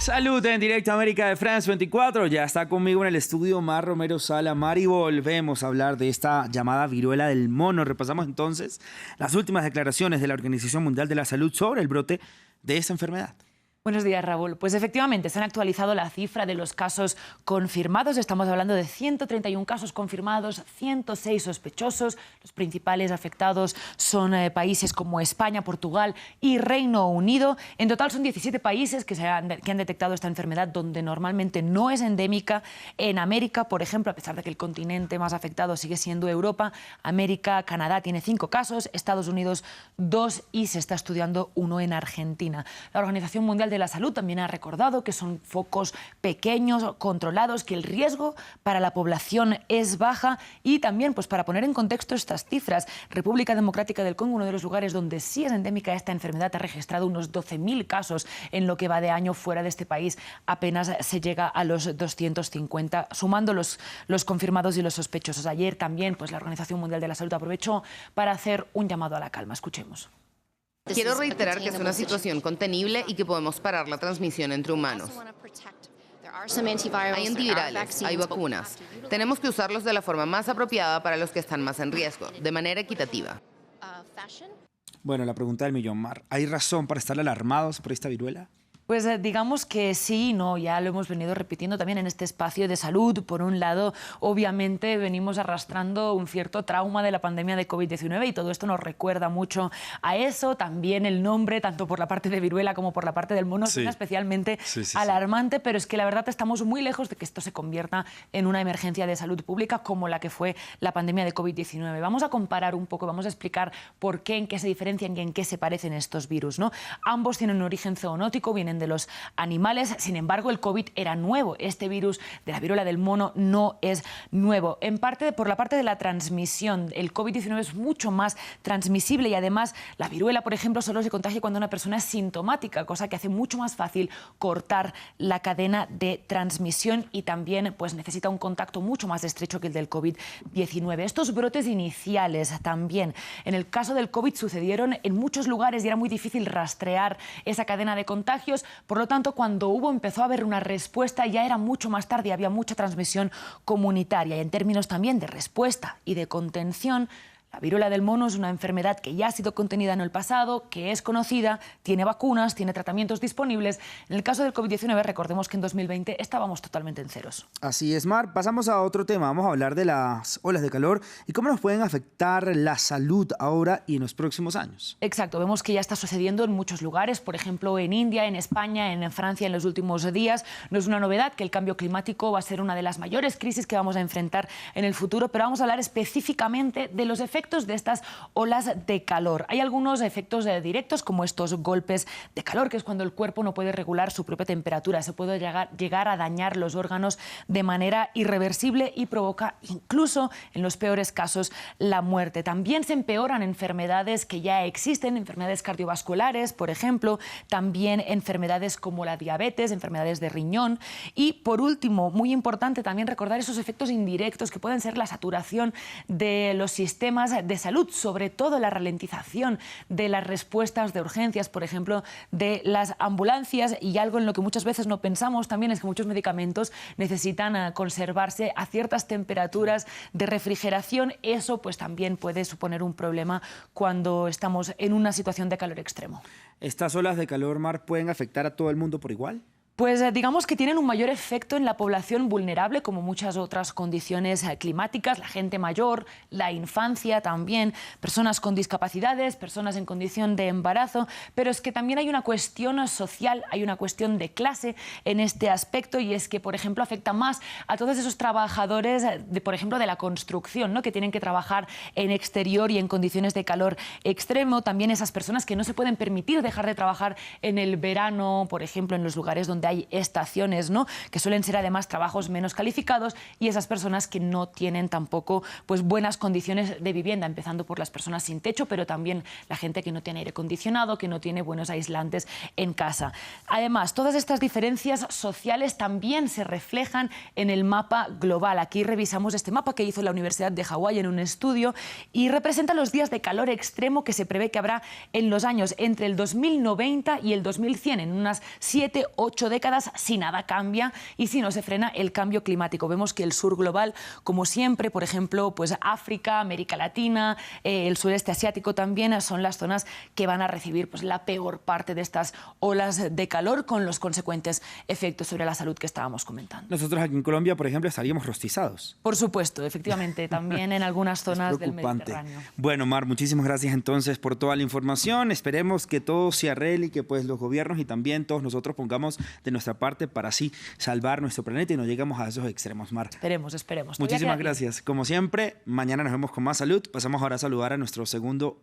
Salud en directo América de France 24. Ya está conmigo en el estudio Mar Romero Sala. Mar, y volvemos a hablar de esta llamada viruela del mono. Repasamos entonces las últimas declaraciones de la Organización Mundial de la Salud sobre el brote de esta enfermedad. Buenos días, Raúl. Pues efectivamente, se han actualizado la cifra de los casos confirmados. Estamos hablando de 131 casos confirmados, 106 sospechosos. Los principales afectados son países como España, Portugal y Reino Unido. En total son 17 países que han detectado esta enfermedad donde normalmente no es endémica. En América, por ejemplo, a pesar de que el continente más afectado sigue siendo Europa, América, Canadá tiene 5 casos, Estados Unidos 2 y se está estudiando 1 en Argentina. La Organización Mundial de la Salud también ha recordado que son focos pequeños, controlados, que el riesgo para la población es baja y también, pues para poner en contexto estas cifras, República Democrática del Congo, uno de los lugares donde sí es endémica esta enfermedad, ha registrado unos 12.000 casos en lo que va de año. Fuera de este país apenas se llega a los 250, sumando los confirmados y los sospechosos. Ayer también, pues la Organización Mundial de la Salud aprovechó para hacer un llamado a la calma. Escuchemos. Quiero reiterar que es una situación contenible y que podemos parar la transmisión entre humanos. Hay antivirales, hay vacunas. Tenemos que usarlos de la forma más apropiada para los que están más en riesgo, de manera equitativa. Bueno, la pregunta del millón, Mar. ¿Hay razón para estar alarmados por esta viruela? Pues digamos que sí y no, ya lo hemos venido repitiendo también en este espacio de salud. Por un lado, obviamente venimos arrastrando un cierto trauma de la pandemia de COVID-19 y todo esto nos recuerda mucho a eso. También el nombre, tanto por la parte de viruela como por la parte del mono, suena especialmente alarmante, pero es que la verdad estamos muy lejos de que esto se convierta en una emergencia de salud pública como la que fue la pandemia de COVID-19. Vamos a comparar un poco, vamos a explicar por qué, en qué se diferencian y en qué se parecen estos virus, ¿no? Ambos tienen un origen zoonótico, vienen de los animales. Sin embargo, el COVID era nuevo. Este virus de la viruela del mono no es nuevo. En parte, por la parte de la transmisión, el COVID-19 es mucho más transmisible y además la viruela, por ejemplo, solo se contagia cuando una persona es sintomática, cosa que hace mucho más fácil cortar la cadena de transmisión y también pues necesita un contacto mucho más estrecho que el del COVID-19. Estos brotes iniciales también, en el caso del COVID, sucedieron en muchos lugares y era muy difícil rastrear esa cadena de contagios. Por lo tanto, cuando empezó a haber una respuesta, ya era mucho más tarde y había mucha transmisión comunitaria. Y en términos también de respuesta y de contención, la viruela del mono es una enfermedad que ya ha sido contenida en el pasado, que es conocida, tiene vacunas, tiene tratamientos disponibles. En el caso del COVID-19, recordemos que en 2020 estábamos totalmente en ceros. Así es, Mar. Pasamos a otro tema. Vamos a hablar de las olas de calor y cómo nos pueden afectar la salud ahora y en los próximos años. Exacto. Vemos que ya está sucediendo en muchos lugares, por ejemplo, en India, en España, en Francia en los últimos días. No es una novedad que el cambio climático va a ser una de las mayores crisis que vamos a enfrentar en el futuro, pero vamos a hablar específicamente de los efectos de estas olas de calor. Hay algunos efectos directos, como estos golpes de calor, que es cuando el cuerpo no puede regular su propia temperatura. Se puede llegar a dañar los órganos de manera irreversible y provoca, incluso en los peores casos, la muerte. También se empeoran enfermedades que ya existen, enfermedades cardiovasculares, por ejemplo, también enfermedades como la diabetes, enfermedades de riñón. Y, por último, muy importante también recordar esos efectos indirectos que pueden ser la saturación de los sistemas de salud, sobre todo la ralentización de las respuestas de urgencias, por ejemplo, de las ambulancias, y algo en lo que muchas veces no pensamos también es que muchos medicamentos necesitan conservarse a ciertas temperaturas de refrigeración. Eso pues también puede suponer un problema cuando estamos en una situación de calor extremo. ¿Estas olas de calor, Mar, pueden afectar a todo el mundo por igual? Pues digamos que tienen un mayor efecto en la población vulnerable, como muchas otras condiciones climáticas, la gente mayor, la infancia también, personas con discapacidades, personas en condición de embarazo, pero es que también hay una cuestión social, hay una cuestión de clase en este aspecto, y es que, por ejemplo, afecta más a todos esos trabajadores, por ejemplo, de la construcción, ¿no?, que tienen que trabajar en exterior y en condiciones de calor extremo, también esas personas que no se pueden permitir dejar de trabajar en el verano, por ejemplo, en los lugares donde hay estaciones, ¿no?, que suelen ser además trabajos menos calificados, y esas personas que no tienen tampoco pues buenas condiciones de vivienda, empezando por las personas sin techo, pero también la gente que no tiene aire acondicionado, que no tiene buenos aislantes en casa. Además, todas estas diferencias sociales también se reflejan en el mapa global. Aquí revisamos este mapa que hizo la Universidad de Hawái en un estudio y representa los días de calor extremo que se prevé que habrá en los años entre el 2090 y el 2100, en unas 7-8 décadas. décadas si nada cambia y si no se frena el cambio climático. Vemos que el sur global, como siempre, por ejemplo, pues África, América Latina, el sureste asiático también son las zonas que van a recibir pues la peor parte de estas olas de calor con los consecuentes efectos sobre la salud que estábamos comentando. Nosotros aquí en Colombia, por ejemplo, estaríamos rostizados. Por supuesto, efectivamente, también en algunas zonas del Mediterráneo. Bueno, Mar, muchísimas gracias entonces por toda la información. Esperemos que todo se arregle y que pues los gobiernos y también todos nosotros pongamos de nuestra parte para así salvar nuestro planeta y no lleguemos a esos extremos, Mar. Esperemos. Muchísimas gracias. Como siempre, mañana nos vemos con más salud. Pasamos ahora a saludar a nuestro segundo